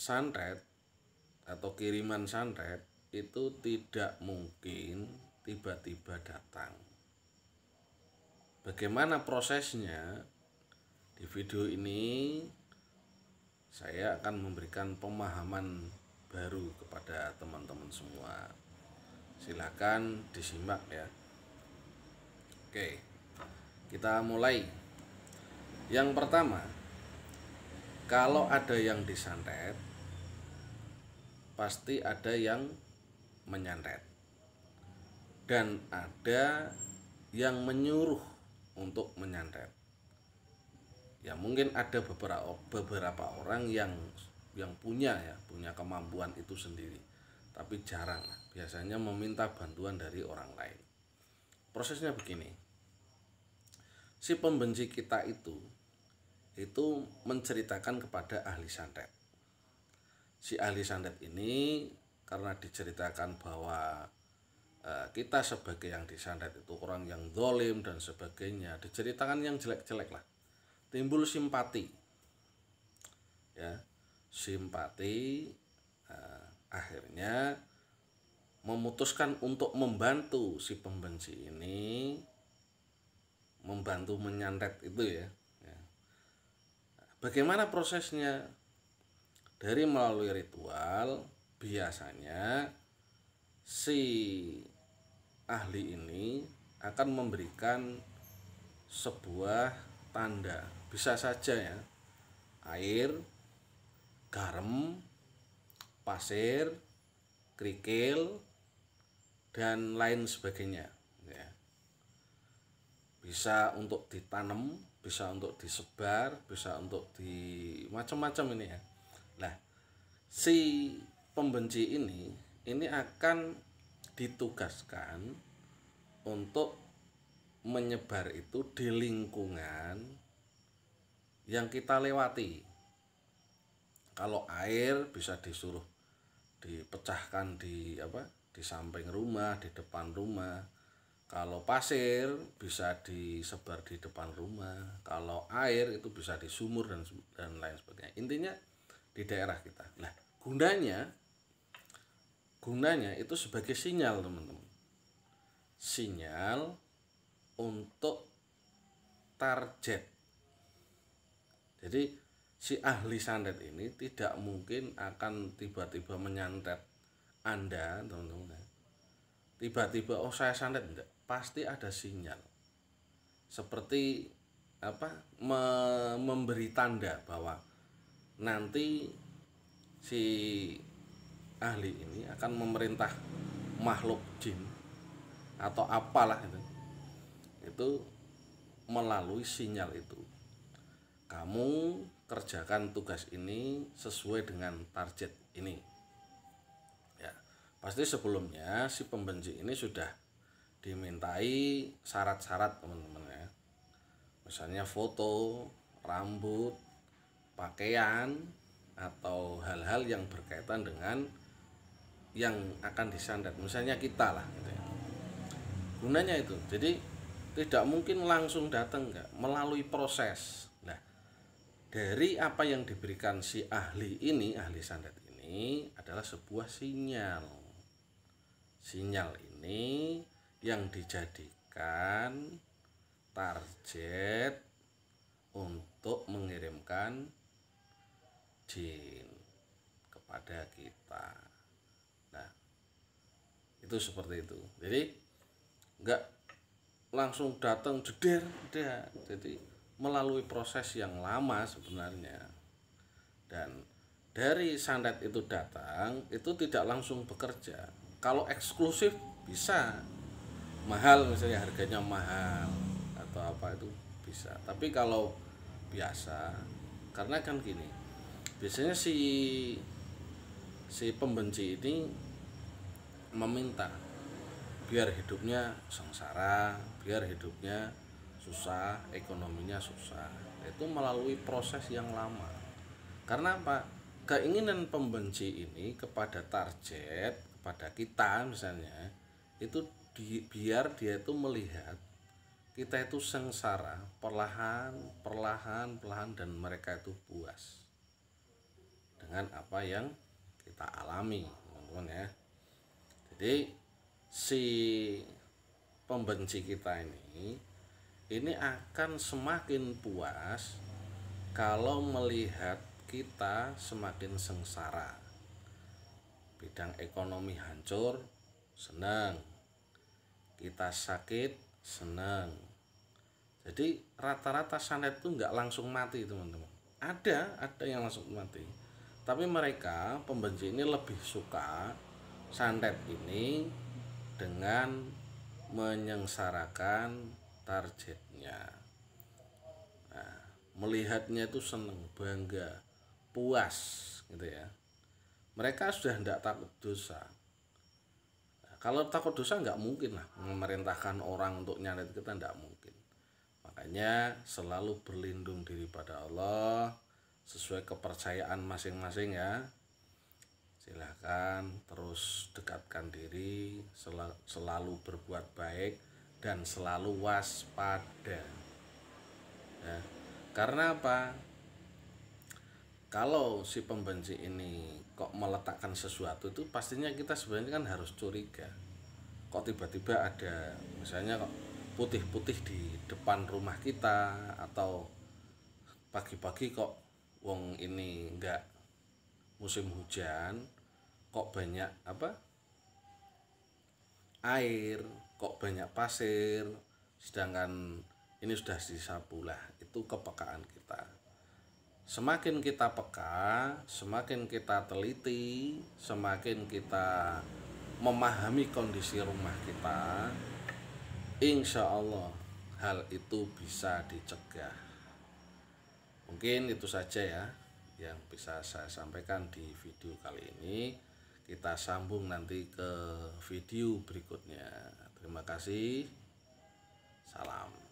santet atau kiriman santet itu tidak mungkin tiba-tiba datang. Bagaimana prosesnya? Di video ini saya akan memberikan pemahaman baru kepada teman-teman semua. Silakan disimak ya. Oke, kita mulai. Yang pertama, kalau ada yang disantet, pasti ada yang menyantet, dan ada yang menyuruh untuk menyantet. Ya mungkin ada beberapa orang yang punya kemampuan itu sendiri, tapi jarang, biasanya meminta bantuan dari orang lain. Prosesnya begini, si pembenci kita itu menceritakan kepada ahli santet. Si ahli santet ini karena diceritakan bahwa kita sebagai yang disantet itu orang yang zalim dan sebagainya, diceritakan yang jelek-jelek lah, timbul simpati ya, akhirnya memutuskan untuk membantu si pembenci ini, membantu menyantet itu ya. Bagaimana prosesnya? Dari melalui ritual, biasanya si ahli ini akan memberikan sebuah tanda, bisa saja ya, air, garam, pasir, kerikil, dan lain sebagainya ya. Bisa untuk ditanam, bisa untuk disebar, bisa untuk di macam-macam ini ya. Nah, si pembenci ini akan ditugaskan untuk menyebar itu di lingkungan yang kita lewati. Kalau air bisa disuruh dipecahkan di samping rumah, di depan rumah. Kalau pasir bisa disebar di depan rumah. Kalau air itu bisa di sumur dan lain sebagainya. Intinya di daerah kita. Nah, gunanya itu sebagai sinyal, teman-teman. Sinyal untuk target. Jadi si ahli santet ini tidak mungkin akan tiba-tiba menyantet Anda, teman-teman. Tiba-tiba saya santet, enggak. Pasti ada sinyal. Seperti memberi tanda bahwa nanti si ahli ini akan memerintah makhluk jin atau apalah itu melalui sinyal itu. Kamu kerjakan tugas ini sesuai dengan target ini ya. Pasti sebelumnya si pembenci ini sudah dimintai syarat-syarat, teman-teman ya. Misalnya foto, rambut, pakaian, atau hal-hal yang berkaitan dengan yang akan disantet, misalnya kita lah gitu ya. Gunanya itu, jadi tidak mungkin langsung datang, enggak, melalui proses. Nah, dari apa yang diberikan si ahli santet ini adalah sebuah sinyal. Sinyal ini yang dijadikan target untuk mengirimkan jin kepada kita. Nah, itu seperti itu. Jadi enggak langsung datang jeder, jadi melalui proses yang lama sebenarnya. Dan dari santet itu datang, itu tidak langsung bekerja. Kalau eksklusif bisa mahal, misalnya harganya mahal atau apa, itu bisa. Tapi kalau biasa, karena kan gini, biasanya si pembenci ini meminta biar hidupnya sengsara, biar hidupnya susah, ekonominya susah. Itu melalui proses yang lama. Karena apa? Keinginan pembenci ini kepada target, kepada kita misalnya, itu biar dia itu melihat kita itu sengsara, perlahan dan mereka itu puas. dengan apa yang kita alami, teman-teman ya. Jadi si pembenci kita ini akan semakin puas kalau melihat kita semakin sengsara. Bidang ekonomi hancur, senang. Kita sakit, senang. Jadi rata-rata santet itu nggak langsung mati, teman-teman. Ada yang langsung mati. Tapi mereka pembenci ini lebih suka santet ini dengan menyengsarakan targetnya. Nah, melihatnya itu seneng, bangga, puas gitu ya. Mereka sudah tidak takut dosa. Nah, kalau takut dosa nggak mungkin lah memerintahkan orang untuk nyantet kita, nggak mungkin. Makanya selalu berlindung diri pada Allah sesuai kepercayaan masing-masing ya. Silahkan terus dekatkan diri, selalu berbuat baik dan selalu waspada ya. Karena apa? Kalau si pembenci ini kok meletakkan sesuatu itu pastinya kita sebenarnya kan harus curiga. Kok tiba-tiba ada misalnya kok putih-putih di depan rumah kita, atau pagi-pagi kok wong ini enggak musim hujan kok banyak air, kok banyak pasir, sedangkan ini sudah disapu. Lah itu kepekaan kita. Semakin kita peka, semakin kita teliti, semakin kita memahami kondisi rumah kita, insya Allah hal itu bisa dicegah. Mungkin itu saja ya yang bisa saya sampaikan di video kali ini. Kita sambung nanti ke video berikutnya. Terima kasih. Salam.